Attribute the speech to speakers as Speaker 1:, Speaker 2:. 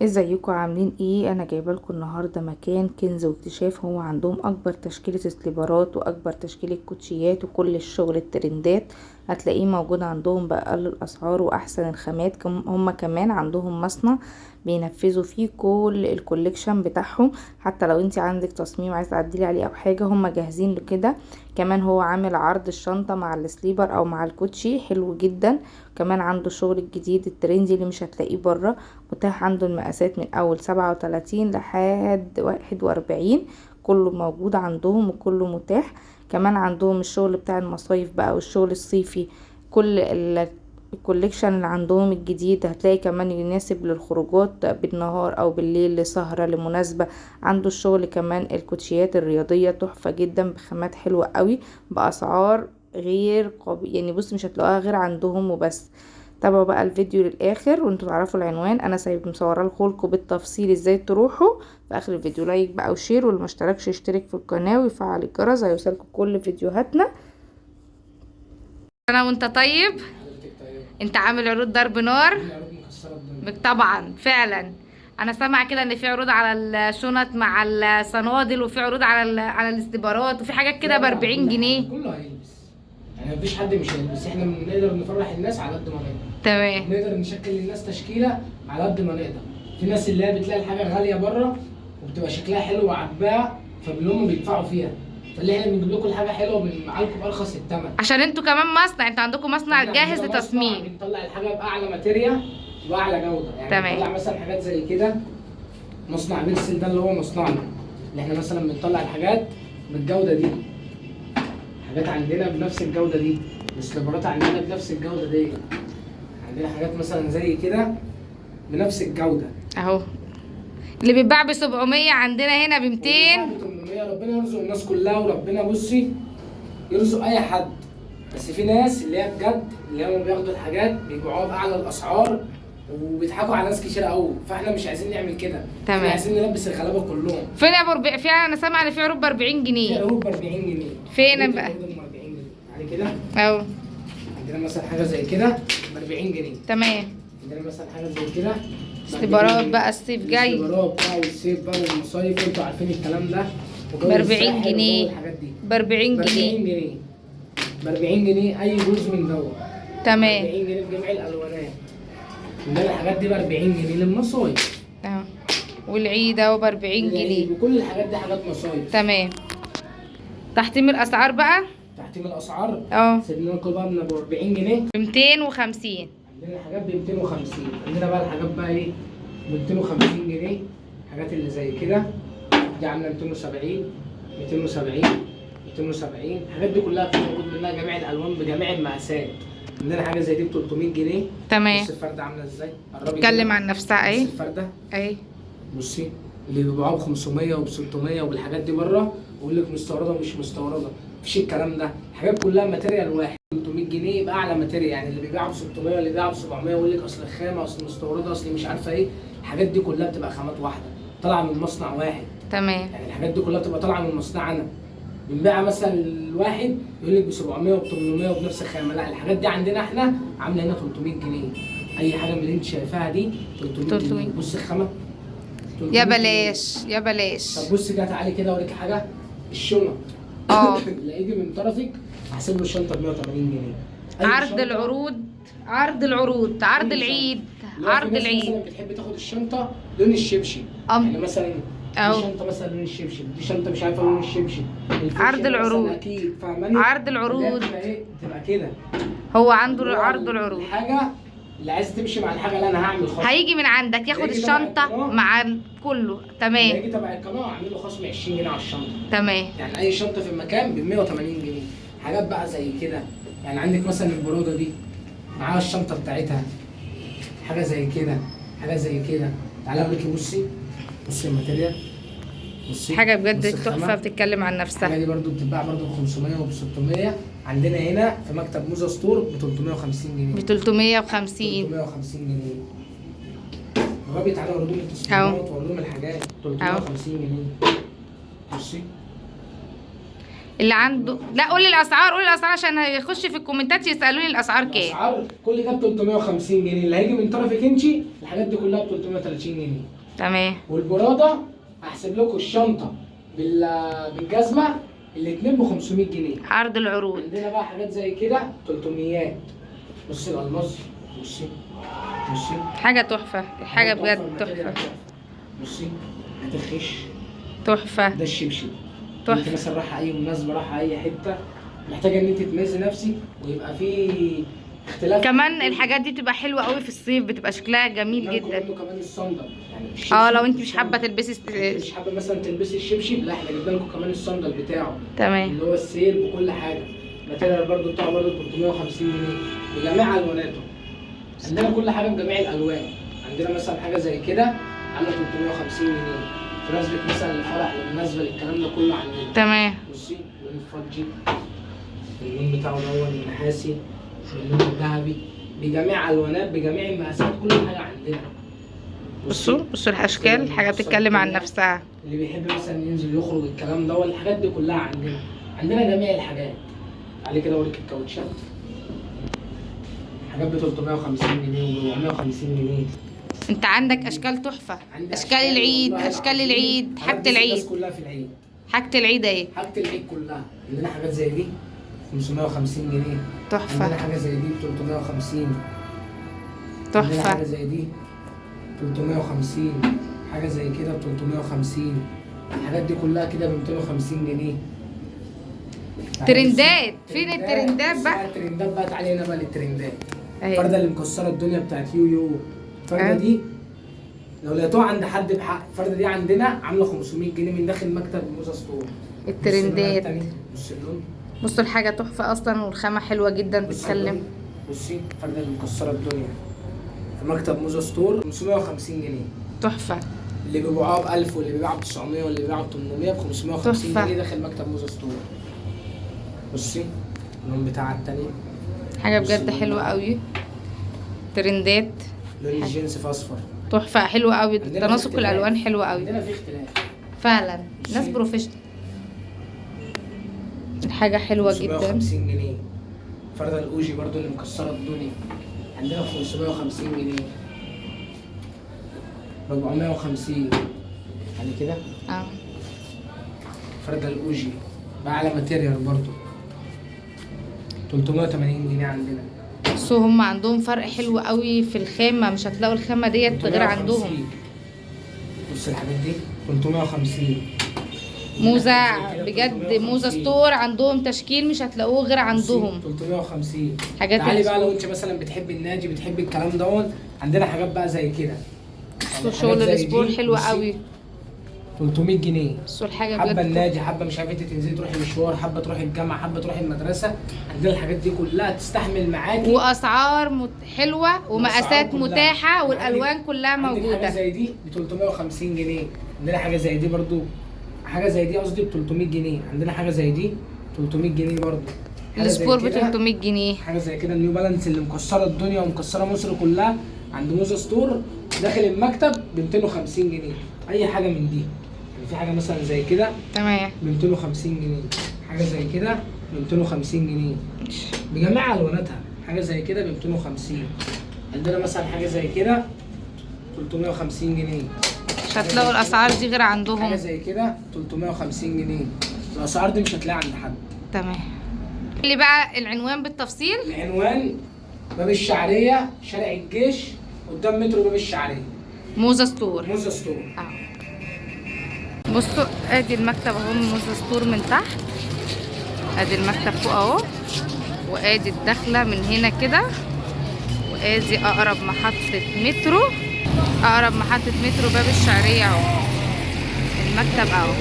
Speaker 1: ازيكم عاملين ايه؟ انا جايبه لكم النهارده مكان كنز واكتشاف. هو عندهم اكبر تشكيله سليبرات واكبر تشكيله كوتشيات وكل الشغل الترندات هتلاقيه موجود عندهم باقل الاسعار واحسن الخامات. هم كمان عندهم مصنع بينفذوا فيه كل الكوليكشن بتاعهم. حتى لو انت عندك تصميم عايز تعدلي عليه او حاجه هم جاهزين له كده. كمان هو عامل عرض الشنطه مع السليبر او مع الكوتشي حلو جدا. كمان عنده شغل الجديد الترندي اللي مش هتلاقيه بره. متاح عنده المقاسات من اول 37 لحد 41. كله موجود عندهم وكله متاح. كمان عندهم الشغل بتاع المصايف بقى والشغل الصيفي. كل الكوليكشن اللي عندهم الجديد هتلاقي كمان يناسب للخروجات بالنهار او بالليل لسهرة لمناسبة. عنده الشغل كمان الكوتشيات الرياضية تحفة جدا بخامات حلوة قوي بأسعار غير يعني بص مش هتلاقوها غير عندهم وبس. تابعوا بقى الفيديو للاخر وانتوا تعرفوا العنوان. انا مصوره لكم بالتفصيل ازاي تروحوا في اخر الفيديو. لايك بقى وشير، واللي مشتركش يشترك في القناه ويفعل الجرس هيوصلكم كل فيديوهاتنا. انا وانت طيب. انت عامل عروض ضرب نار. طبعا فعلا. انا سامعه كده ان في عروض على الشنط مع الصنادل وفي عروض على الاستبارات وفي حاجات كده ب 40 جنيه.
Speaker 2: كله هيلبس، يعني مفيش حد مش هيلبس. احنا بنقدر نفرح الناس على قد ما نقدر.
Speaker 1: تمام.
Speaker 2: نقدر نشكل للناس تشكيله على قد ما نقدر. في ناس اللي هي بتلاقي الحاجه غاليه بره وبتبقى شكلها حلو وعاجباها فبيقوموا بيدفعوا فيها. فاللي احنا بنجيب لكم الحاجه حلوه وبنبيعها لكم بارخص الثمن.
Speaker 1: عشان انتوا كمان مصنع، انتوا عندكم مصنع جاهز لتصميم.
Speaker 2: بنطلع الحاجه باعلى ماتيريال واعلى جوده. يعني
Speaker 1: تمام.
Speaker 2: بنطلع مثلا حاجات زي كده. مصنع بيرسل ده اللي هو مصنعنا، اللي احنا مثلا بنطلع الحاجات بالجوده دي. حاجات عندنا بنفس الجوده دي، السليبرات عندنا بنفس الجوده دي. عندنا حاجات مثلا زي كده بنفس الجوده
Speaker 1: اهو اللي بيتباع ب 700 عندنا هنا ب 200.
Speaker 2: ب 800. ربنا يرزق الناس كلها، وربنا بصي يرزق اي حد. بس في ناس اللي هي بجد اللي هم بياخدوا الحاجات بيبيعوها باعلى الاسعار وبيضحكوا على ناس كتير قوي. فاحنا مش عايزين نعمل كده.
Speaker 1: تمام.
Speaker 2: احنا عايزين نلبس الغلابه كلهم.
Speaker 1: فين يا ابو ربيع؟ في انا سامعه ان في عروض ب 40
Speaker 2: في
Speaker 1: جنيه.
Speaker 2: عروض ب 40 جنيه.
Speaker 1: فين بقى؟
Speaker 2: ب 40 جنيه يعني كده
Speaker 1: اهو.
Speaker 2: عندنا مثلا حاجه زي كده ب 40 جنيه.
Speaker 1: تمام.
Speaker 2: عندنا مثلا حاجه زي كده
Speaker 1: استبارات بقى الصيف جاي.
Speaker 2: الاستبارات بقى والصيف بقى والمصايف انتوا عارفين الكلام ده.
Speaker 1: ب 40 جنيه. ب 40 جنيه.
Speaker 2: ب 40 جنيه اي جزء من دوت.
Speaker 1: تمام.
Speaker 2: 40 جنيه بجميع الالوانات. عندنا الحاجات دي ب 40 جنيه للمصايف.
Speaker 1: اهو. والعيد اهو ب 40 جنيه.
Speaker 2: وكل الحاجات دي حاجات مصايف.
Speaker 1: تمام. تحتيم الاسعار بقى.
Speaker 2: تحتيم الاسعار سيبنا لكم بقى من ابو 40 جنيه
Speaker 1: ب 250.
Speaker 2: عندنا حاجات ب 250. عندنا بقى الحاجات بقى ايه ب 250 جنيه. الحاجات اللي زي كده دي عامله 270 270 270. الحاجات دي كلها في موجود منها جميع الالوان بجميع المقاسات. عندنا حاجه زي دي ب 300 جنيه.
Speaker 1: تمام.
Speaker 2: بص الفرده عامله ازاي.
Speaker 1: اتكلم عن نفسها اهي.
Speaker 2: بص الفرده
Speaker 1: اهي.
Speaker 2: بصي اللي بيبيعوها ب 500 وب 600 وبالحاجات دي بره ويقول لك مستورده ومش مستورده. مفيش الكلام ده. الحاجات كلها ماتيريال واحد. 300 جنيه يبقى اعلى ماتيريال. يعني اللي بيبيعها ب 600 واللي بيبيعها ب 700 ويقول لك اصل الخامه اصل مستورده اصل مش عارفه ايه. الحاجات دي كلها بتبقى خامات واحده طالعه من مصنع واحد.
Speaker 1: تمام.
Speaker 2: يعني الحاجات دي كلها بتبقى طالعه من مصنعنا. بنبيعها مثلا الواحد يقول لك ب 700 وب 800 وبنفس الخامه. لا الحاجات دي عندنا احنا عامله هنا 300 جنيه. اي حاجه من اللي انت شايفاها دي 300 جنيه. بص الخامه
Speaker 1: يا بلاش يا بلاش.
Speaker 2: طب بصي كده تعالي كده اوريكي حاجه. الشنط اللي هيجي من طرفك هحسب له الشنطه ب 180 جنيه.
Speaker 1: عرض العروض عرض العروض عرض العيد عرض العيد.
Speaker 2: مثلا بتحب تاخد الشنطه لون الشبشب. يعني مثلا دي شنطه مثلا لون الشبشب، دي شنطه مش عارفه لون الشبشب.
Speaker 1: عرض العروض
Speaker 2: اكيد فاهماني.
Speaker 1: عرض العروض
Speaker 2: تبقى كده.
Speaker 1: هو عنده عرض العروض.
Speaker 2: الحاجه اللي عايز تمشي مع الحاجه اللي انا هعمل خصم.
Speaker 1: هيجي من عندك ياخد الشنطه مع كله. تمام.
Speaker 2: هيجي تبع القناه اعمل له خصم 20 جنيه على الشنطه.
Speaker 1: تمام.
Speaker 2: يعني اي شنطه في المكان ب 180 جنيه. حاجات بقى زي كده. يعني عندك مثلا البروده دي معاها الشنطه بتاعتها. حاجه زي كده حاجه زي كده. تعالى اوريكي. بصي الماتيريال. بصي
Speaker 1: حاجه بجد تحفه بتتكلم عن نفسها.
Speaker 2: الحاجه دي برده بتتباع برده ب 500 وب 600. عندنا هنا في مكتب موزه ستور ب 350 جنيه.
Speaker 1: ب 350
Speaker 2: جنيه. جربي تعالى اوريهم التصميمات واوريهم الحاجات. 350 جنيه. بصي
Speaker 1: اللي عنده، لا قولي الاسعار، قولي الاسعار عشان هيخش في الكومنتات يسالوني الاسعار كام.
Speaker 2: الاسعار كل ده ب 350 جنيه، اللي هيجي من طرف كنشي الحاجات دي كلها ب 330 جنيه.
Speaker 1: تمام.
Speaker 2: والبراده هحسب لكم الشنطه بالجزمه الاثنين ب 500 جنيه.
Speaker 1: عرض العروض.
Speaker 2: عندنا بقى حاجات زي كده 300. بصي الالماس، بصي
Speaker 1: حاجه تحفه، حاجه بجد تحفه.
Speaker 2: بصي هتخش
Speaker 1: تحفه.
Speaker 2: ده الشبشب
Speaker 1: تحفه.
Speaker 2: انت مثلا رايحه اي مناسبه، رايحه اي حته، محتاجه ان انت تميزي نفسك ويبقى في اختلاف.
Speaker 1: كمان الحاجات دي بتبقى حلوه قوي في الصيف، بتبقى شكلها جميل جدا.
Speaker 2: كمان الصندل يعني
Speaker 1: لو انت مش حابه تلبسي
Speaker 2: مش حابه مثلا تلبسي الشبشب، لا احنا جبنا لكم كمان الصندل بتاعه.
Speaker 1: تمام.
Speaker 2: اللي هو السيل بكل حاجه. الماتيريال برده بتاعه برده 350 جنيه بجميع الواناته. عندنا كل حاجه بجميع الالوان. عندنا مثلا حاجه زي كده عامله 350 جنيه، تناسبك مثلا للفرح، للمناسبه، للكلام ده كله عندنا.
Speaker 1: تمام.
Speaker 2: بصي اللون الفضي، اللون بتاعه اللي هو النحاسي، اللون الذهبي، بجميع الوانات، بجميع المقاسات، كل حاجه عندنا.
Speaker 1: بصوا الاشكال، الحاجه بتتكلم عن نفسها.
Speaker 2: اللي بيحب مثلا ينزل يخرج الكلام ده، الحاجات دي كلها عندنا جميع الحاجات. عليه كده اوريك الكاوتشات، حاجات ب 350 جنيه و 450 جنيه.
Speaker 1: انت عندك اشكال تحفه، اشكال العيد، اشكال العيد، حاجه العيد
Speaker 2: كلها في العيد.
Speaker 1: حاجه العيد اهي،
Speaker 2: حاجه العيد كلها. عندنا حاجات زي دي 550 جنيه.
Speaker 1: تحفه.
Speaker 2: عندنا حاجه زي دي ب 350.
Speaker 1: تحفه.
Speaker 2: عندنا حاجه زي دي 350. حاجه زي كده ب 350. الحاجات دي كلها كده ب 250 جنيه.
Speaker 1: ترندات، فين الترندات بقى؟
Speaker 2: الترندات بقى، تعالي هنا بقى للترندات.
Speaker 1: اهي
Speaker 2: الفرده اللي مكسره الدنيا بتاعت يو. الفرده دي لو لقيتوها عند حد بحق، الفرده دي عندنا عامله 500 جنيه من داخل مكتب موزة ستور.
Speaker 1: الترندات.
Speaker 2: بص اللون،
Speaker 1: بصوا الحاجه تحفه اصلا، والخامه حلوه جدا بتتكلم.
Speaker 2: بصي الفرده اللي مكسره الدنيا في مكتب موزة ستور 550 جنيه.
Speaker 1: تحفه.
Speaker 2: اللي بيبيعوها ب 1000 واللي بيبيعها ب 900 واللي بيبيعها ب 800 ب 550 جنيه داخل مكتب موزة ستور. بصي اللون بتاعها التانية،
Speaker 1: حاجه بجد حلوه قوي. ترندات.
Speaker 2: لون الجينز في اصفر،
Speaker 1: تحفه، حلوه قوي، تناسق الالوان حلوه قوي.
Speaker 2: عندنا في اختلاف
Speaker 1: فعلا، ناس بروفيشنال. الحاجه حلوه جدا.
Speaker 2: 550 جنيه. فرده الاوجي برضو اللي مكسره الدنيا عندنا ب 550 جنيه. 450 يعني كده. فرده الاوجي باعلى ماتيريال برضو 380 جنيه عندنا.
Speaker 1: بصوا هم عندهم فرق حلو قوي في الخامه، مش هتلاقوا الخامه ديت غير عندهم.
Speaker 2: بص الحاجات دي 350.
Speaker 1: موزة بجد، موزة ستور عندهم تشكيل مش هتلاقوه غير عندهم.
Speaker 2: 350.
Speaker 1: حاجات
Speaker 2: تعالي بقى لو انت مثلا بتحبي الناجي، بتحبي الكلام دوت، عندنا حاجات بقى زي كده.
Speaker 1: شغل الاسبوع حلو قوي.
Speaker 2: 300 جنيه.
Speaker 1: بصوا الحاجه بجد.
Speaker 2: حابه النادي، حابه مش عارفه تنزلي تروحي مشوار، حابه تروحي الجامعه، حابه تروحي المدرسه، عندنا الحاجات دي كلها تستحمل معاكي.
Speaker 1: واسعار حلوه ومقاسات متاحه، والالوان كلها موجوده.
Speaker 2: حاجه زي دي ب 350 جنيه. عندنا حاجه زي دي برضو، حاجه زي دي قصدي ب 300 جنيه. عندنا حاجه زي دي 300 جنيه برضو.
Speaker 1: السبور ب 300 جنيه.
Speaker 2: حاجه زي كده النيو بالانس اللي مكسره الدنيا ومكسره مصر كلها عند موزة ستور داخل المكتب ب 250 جنيه. اي حاجه من دي يعني، في حاجه مثلا زي كده
Speaker 1: تمام
Speaker 2: ب 250 جنيه، حاجه زي كده ب 250 جنيه بجميع الواناتها. حاجه زي كده ب 250. عندنا مثلا حاجه زي كده 350 جنيه.
Speaker 1: مش هتلاقوا الاسعار دي غير عندهم.
Speaker 2: حاجه زي كده 350 جنيه. الاسعار دي مش هتلاقيها عند حد.
Speaker 1: تمام. اللي بقى العنوان بالتفصيل.
Speaker 2: العنوان باب الشعريه، شارع الجيش، قدام مترو باب الشعريه،
Speaker 1: موزة ستور.
Speaker 2: موزة ستور.
Speaker 1: بصوا ادي المكتب اهو من موزة ستور من تحت، ادي المكتب فوق اهو، وادي الدخله من هنا كده، وادي اقرب محطه مترو، اقرب محطه مترو باب الشعريه اهو، المكتب اهو.